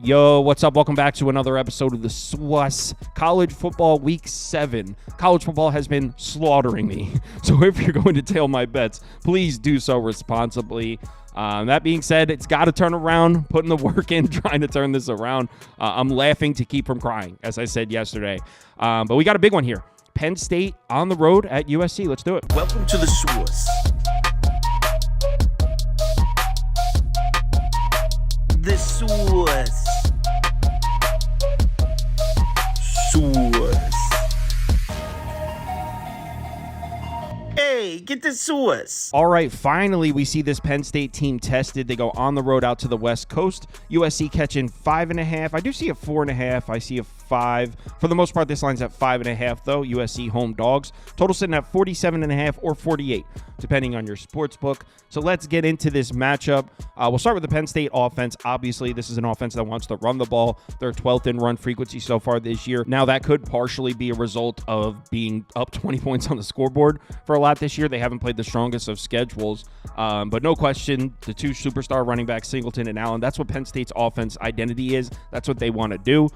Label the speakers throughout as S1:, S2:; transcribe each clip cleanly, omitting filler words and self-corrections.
S1: Yo, what's up? Welcome back to another episode of the SWUS College Football Week 7. College football has been slaughtering me. So if you're going to tail my bets, please do so responsibly. That being said, it's got to turn around, putting the work in, trying to turn this around. I'm laughing to keep from crying, as I said yesterday. But we got a big one here. Penn State on the road at USC. Let's do it.
S2: Welcome to the SWUS. The SWUS. SWUS. Hey, get the SWUS.
S1: All right, finally we see this Penn State team tested. They go on the road out to the West Coast. USC catching 5.5. I do see a 4.5. I see a 5. For the most part, this line's at 5.5, though. USC home dogs. Total sitting at 47.5 or 48, depending on your sports book. So let's get into this matchup. We'll start with the Penn State offense. Obviously, this is an offense that wants to run the ball. They're 12th in run frequency so far this year. Now, that could partially be a result of being up 20 points on the scoreboard for a lot this year. They haven't played the strongest of schedules. But no question, the two superstar running backs, Singleton and Allen, that's what Penn State's offense identity is. That's what they want to do.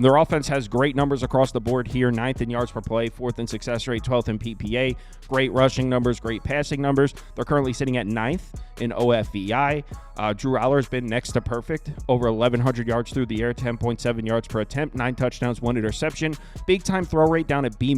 S1: Their offense has great numbers across the board here. 9th in yards per play, 4th in success rate, 12th in PPA. Great rushing numbers, great passing numbers. They're currently sitting at 9th in OFVI. Drew Aller's been next to perfect. Over 1,100 yards through the air, 10.7 yards per attempt, 9 touchdowns, 1 interception. Big time throw rate down at B-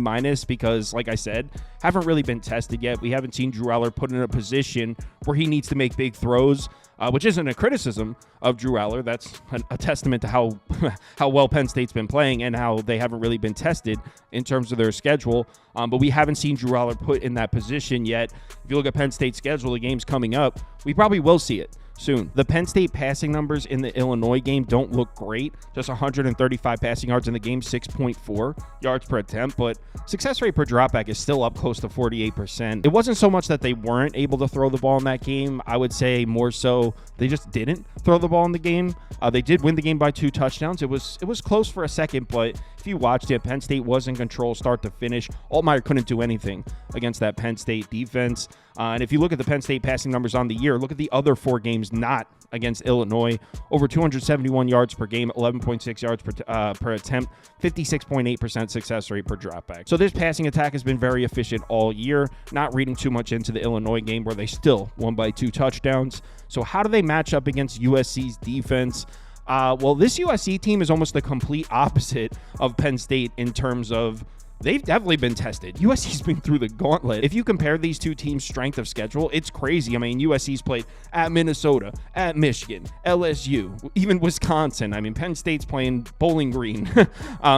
S1: because, like I said, haven't really been tested yet. We haven't seen Drew Aller put in a position where he needs to make big throws. Which isn't a criticism of Drew Aller. That's a testament to how well Penn State's been playing and how they haven't really been tested in terms of their schedule. But we haven't seen Drew Aller put in that position yet. If you look at Penn State's schedule, the games coming up, we probably will see it soon. The Penn State passing numbers in the Illinois game don't look great. Just 135 passing yards in the game, 6.4 yards per attempt, but success rate per dropback is still up close to 48%. It wasn't so much that they weren't able to throw the ball in that game. I would say more so they just didn't throw the ball in the game. They did win the game by 2 touchdowns. It was close for a second, but if you watched it, Penn State was in control start to finish. Altmaier couldn't do anything against that Penn State defense. And if you look at the Penn State passing numbers on the year, look at the other 4 games not against Illinois. Over 271 yards per game, 11.6 yards per attempt, 56.8% success rate per dropback. So this passing attack has been very efficient all year. Not reading too much into the Illinois game where they still won by 2 touchdowns. So how do they match up against USC's defense? Well, this USC team is almost the complete opposite of Penn State in terms of they've definitely been tested. USC's been through the gauntlet. If you compare these two teams' strength of schedule, it's crazy. I mean, USC's played at Minnesota, at Michigan, LSU, even Wisconsin. I mean, Penn State's playing Bowling Green.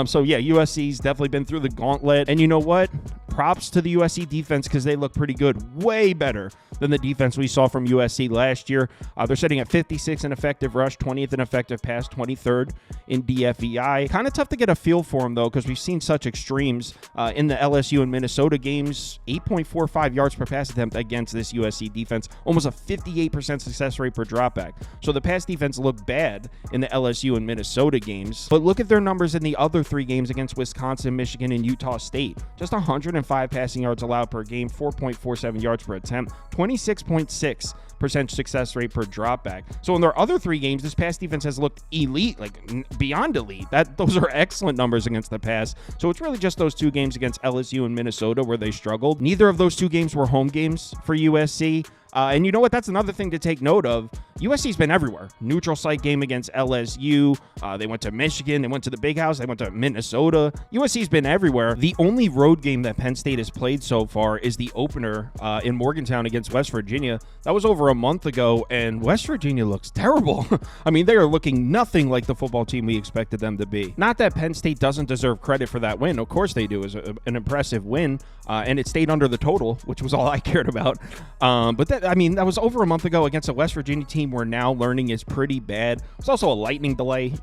S1: So, yeah, USC's definitely been through the gauntlet. And you know what? Props to the USC defense because they look pretty good. Way better than the defense we saw from USC last year. They're sitting at 56 in effective rush, 20th in effective pass, 23rd in DFEI. Kind of tough to get a feel for them, though, because we've seen such extremes. In the LSU and Minnesota games, 8.45 yards per pass attempt against this USC defense, almost a 58% success rate per dropback. So the pass defense looked bad in the LSU and Minnesota games, but look at their numbers in the other 3 games against Wisconsin, Michigan, and Utah State. Just 105 passing yards allowed per game, 4.47 yards per attempt, 26.6% success rate per dropback. So in their other 3 games, this pass defense has looked elite, like beyond elite. Those are excellent numbers against the pass. So it's really just those 2 games against LSU and Minnesota where they struggled. Neither of those 2 games were home games for USC. And you know what? That's another thing to take note of. USC's been everywhere. Neutral site game against LSU. They went to Michigan. They went to the Big House. They went to Minnesota. USC's been everywhere. The only road game that Penn State has played so far is the opener in Morgantown against West Virginia. That was over a month ago, and West Virginia looks terrible. I mean, they are looking nothing like the football team we expected them to be. Not that Penn State doesn't deserve credit for that win. Of course they do. It was an impressive win, and it stayed under the total, which was all I cared about. But that was over a month ago against a West Virginia team we're now learning is pretty bad. It's also a lightning delay.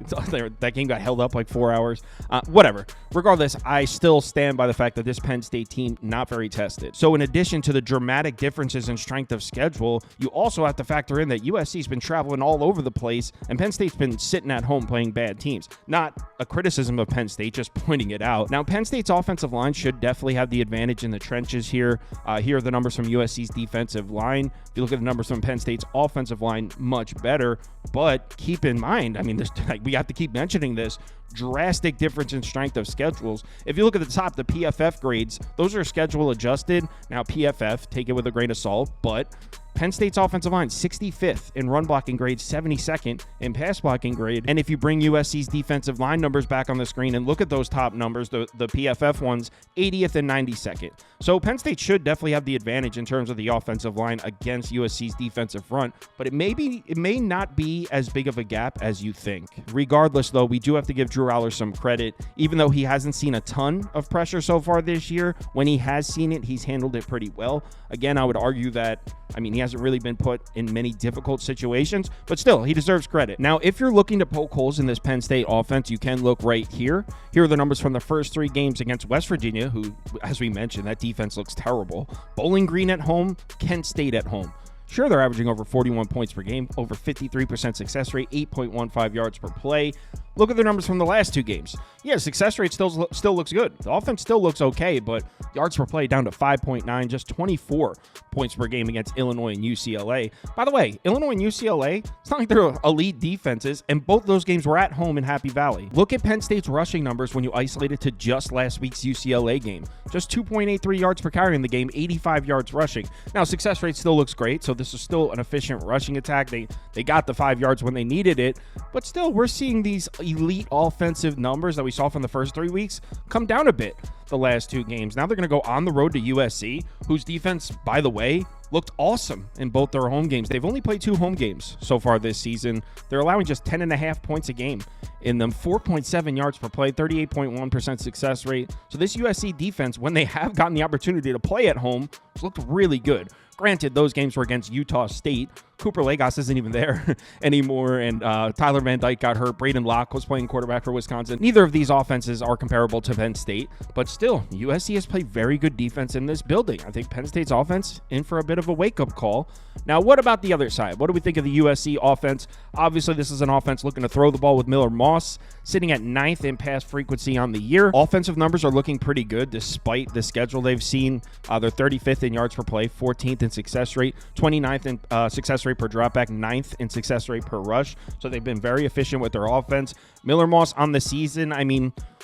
S1: That game got held up like 4 hours. Whatever. Regardless, I still stand by the fact that this Penn State team, not very tested. So in addition to the dramatic differences in strength of schedule, you also have to factor in that USC's been traveling all over the place, and Penn State's been sitting at home playing bad teams. Not a criticism of Penn State, just pointing it out. Now, Penn State's offensive line should definitely have the advantage in the trenches here. Here are the numbers from USC's defensive line. If you look at the numbers from Penn State's offensive line, much better. But keep in mind, I mean, we have to keep mentioning this, drastic difference in strength of schedules. If you look at the top, the PFF grades, those are schedule adjusted. Now, PFF, take it with a grain of salt, but Penn State's offensive line, 65th in run blocking grade, 72nd in pass blocking grade. And if you bring USC's defensive line numbers back on the screen and look at those top numbers, the PFF ones, 80th and 92nd. So Penn State should definitely have the advantage in terms of the offensive line against USC's defensive front, but it may not be as big of a gap as you think. Regardless, though, we do have to give Drew Aller some credit. Even though he hasn't seen a ton of pressure so far this year, when he has seen it, he's handled it pretty well. Again, I would argue that, he hasn't really been put in many difficult situations, but still, he deserves credit. Now, if you're looking to poke holes in this Penn State offense, you can look right here. Here are the numbers from the first 3 games against West Virginia, who, as we mentioned, that defense looks terrible. Bowling Green at home, Kent State at home. Sure, they're averaging over 41 points per game, over 53% success rate, 8.15 yards per play. Look at the numbers from the last 2 games. Yeah, success rate still looks good. The offense still looks okay, but yards per play down to 5.9, just 24 points per game against Illinois and UCLA. By the way, Illinois and UCLA, it's not like they're elite defenses, and both those games were at home in Happy Valley. Look at Penn State's rushing numbers when you isolate it to just last week's UCLA game. Just 2.83 yards per carry in the game, 85 yards rushing. Now, success rate still looks great, so this is still an efficient rushing attack. They got the 5 yards when they needed it, but still, we're seeing these elite offensive numbers that we saw from the first 3 weeks come down a bit the last 2 games. Now they're going to go on the road to USC, whose defense, by the way, looked awesome in both their home games. They've only played 2 home games so far this season. They're allowing just 10.5 points a game in them, 4.7 yards per play, 38.1% success rate. So this USC defense, when they have gotten the opportunity to play at home, has looked really good. Granted, those games were against Utah State. Cooper Lagos isn't even there anymore, and Tyler Van Dyke got hurt. Braden Locke was playing quarterback for Wisconsin. Neither of these offenses are comparable to Penn State, but still, USC has played very good defense in this building. I think Penn State's offense in for a bit of a wake-up call. Now, what about the other side? What do we think of the USC offense? Obviously, this is an offense looking to throw the ball with Miller Moss, sitting at 9th in pass frequency on the year. Offensive numbers are looking pretty good despite the schedule they've seen. They're 35th in yards per play, 14th in success rate, 29th in success rate per dropback, 9th in success rate per rush. So they've been very efficient with their offense. Miller Moss on the season,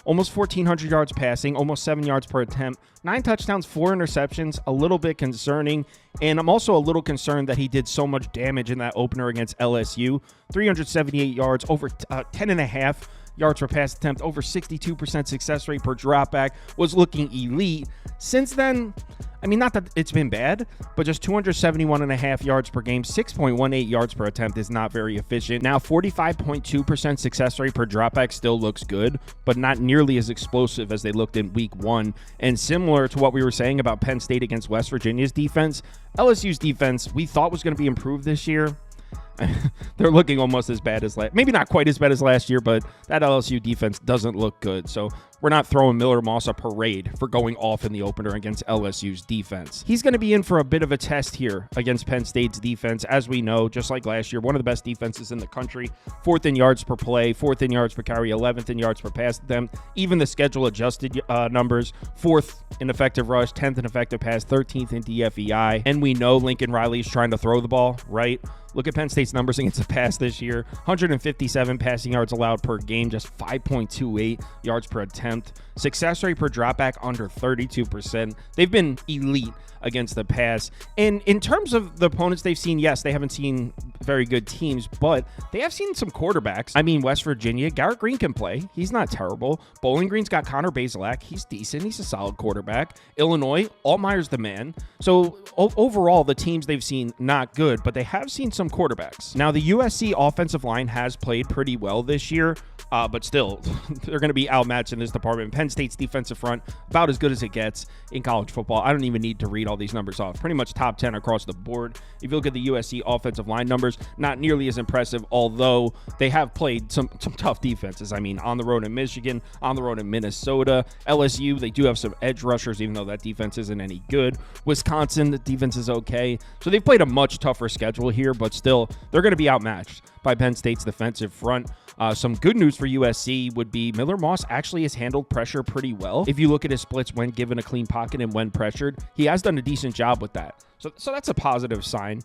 S1: almost 1,400 yards passing, almost 7 yards per attempt, 9 touchdowns, 4 interceptions, a little bit concerning. And I'm also a little concerned that he did so much damage in that opener against LSU. 378 yards, over 10.5 yards per pass attempt, over 62% success rate per dropback, was looking elite. Since then, not that it's been bad, but just 271.5 yards per game, 6.18 yards per attempt is not very efficient. Now, 45.2% success rate per dropback still looks good, but not nearly as explosive as they looked in week 1. And similar to what we were saying about Penn State against West Virginia's defense, LSU's defense we thought was going to be improved this year. They're looking almost as bad as maybe not quite as bad as last year, but that LSU defense doesn't look good. So we're not throwing Miller Moss a parade for going off in the opener against LSU's defense. He's going to be in for a bit of a test here against Penn State's defense. As we know, just like last year, one of the best defenses in the country, 4th in yards per play, 4th in yards per carry, 11th in yards per pass attempt. Even the schedule adjusted numbers, 4th in effective rush, 10th in effective pass, 13th in DFEI. And we know Lincoln Riley's trying to throw the ball, right? Look at Penn State's numbers against the pass this year. 157 passing yards allowed per game, just 5.28 yards per attempt. Success rate per dropback under 32%. They've been elite against the pass. And in terms of the opponents they've seen, yes, they haven't seen very good teams, but they have seen some quarterbacks. West Virginia, Garrett Green can play. He's not terrible. Bowling Green's got Connor Bazelak. He's decent. He's a solid quarterback. Illinois, Altmaier's the man. So overall, the teams they've seen, not good, but they have seen some quarterbacks. Now, the USC offensive line has played pretty well this year, but still, they're going to be outmatched in this department. Penn State's defensive front, about as good as it gets in college football. I don't even need to read all these numbers off. Pretty much top 10 across the board. If you look at the USC offensive line numbers, not nearly as impressive, although they have played some tough defenses. On the road in Michigan, on the road in Minnesota. LSU, they do have some edge rushers, even though that defense isn't any good. Wisconsin, the defense is okay. So they've played a much tougher schedule here, but still, they're going to be outmatched by Penn State's defensive front. Some good news for USC would be Miller Moss actually has handled pressure pretty well. If you look at his splits when given a clean pocket and when pressured, he has done a decent job with that. So that's a positive sign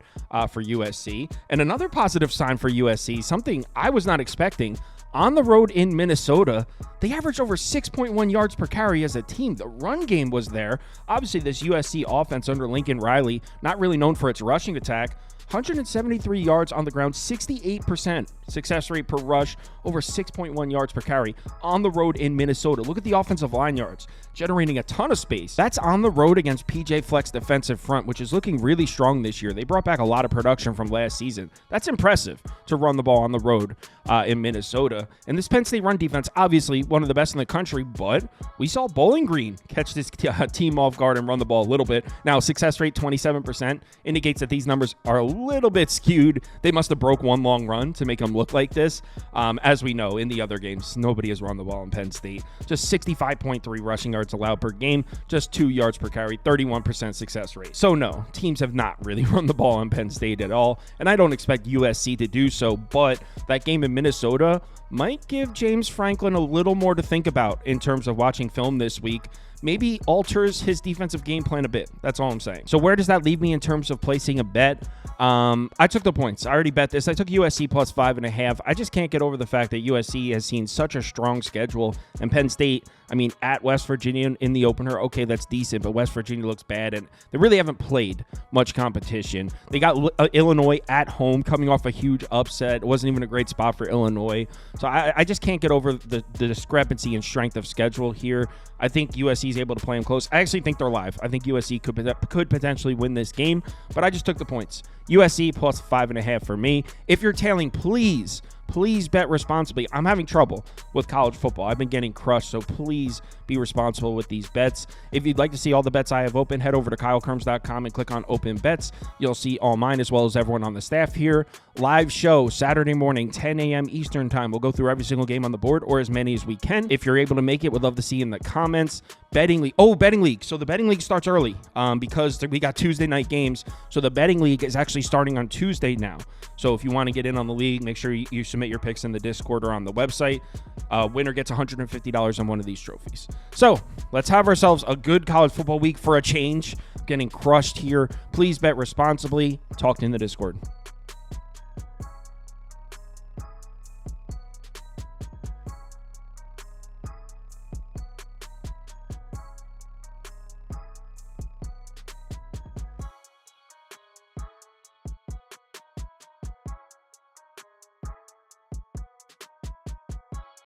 S1: for USC. And another positive sign for USC, something I was not expecting, on the road in Minnesota, they averaged over 6.1 yards per carry as a team. The run game was there. Obviously, this USC offense under Lincoln Riley, not really known for its rushing attack, 173 yards on the ground, 68% success rate per rush, over 6.1 yards per carry on the road in Minnesota. Look at the offensive line yards, generating a ton of space. That's on the road against PJ Fleck's defensive front, which is looking really strong this year. They brought back a lot of production from last season. That's impressive to run the ball on the road in Minnesota. And this Penn State run defense, obviously one of the best in the country, but we saw Bowling Green catch this team off guard and run the ball a little bit. Now, success rate 27% indicates that these numbers are a little bit skewed. They must have broke one long run to make them look like this. As we know, in the other games, nobody has run the ball in Penn State. Just 65.3 rushing yards allowed per game, just 2 yards per carry, 31% success rate. So no, teams have not really run the ball in Penn State at all, and I don't expect USC to do so, but that game in Minnesota might give James Franklin a little more to think about in terms of watching film this week. Maybe alters his defensive game plan a bit. That's all I'm saying. So where does that leave me in terms of placing a bet? I took the points. I already bet this. I took USC plus 5.5. I just can't get over the fact that USC has seen such a strong schedule. And Penn State, I mean, at West Virginia in the opener, okay, that's decent, but West Virginia looks bad, and they really haven't played much competition. They got Illinois at home coming off a huge upset. It wasn't even a great spot for Illinois. So I just can't get over the discrepancy in strength of schedule here. I think USC is able to play them close. I actually think they're live. I think USC could potentially win this game, but I just took the points. USC plus 5.5 for me. If you're tailing, please bet responsibly. I'm having trouble with college football. I've been getting crushed, so please be responsible with these bets. If you'd like to see all the bets I have open, head over to KyleKirms.com and click on Open Bets. You'll see all mine as well as everyone on the staff here. Live show Saturday morning, 10 a.m. Eastern time. We'll go through every single game on the board, or as many as we can. If you're able to make it, we'd love to see in the comments. Betting league. Oh, betting league. So the betting league starts early because we got Tuesday night games. So the betting league is actually starting on Tuesday now. So if you want to get in on the league, make sure you submit your picks in the Discord or on the website. Winner gets $150 on one of these trophies. So let's have ourselves a good college football week for a change. Getting crushed here. Please bet responsibly. Talk in the Discord.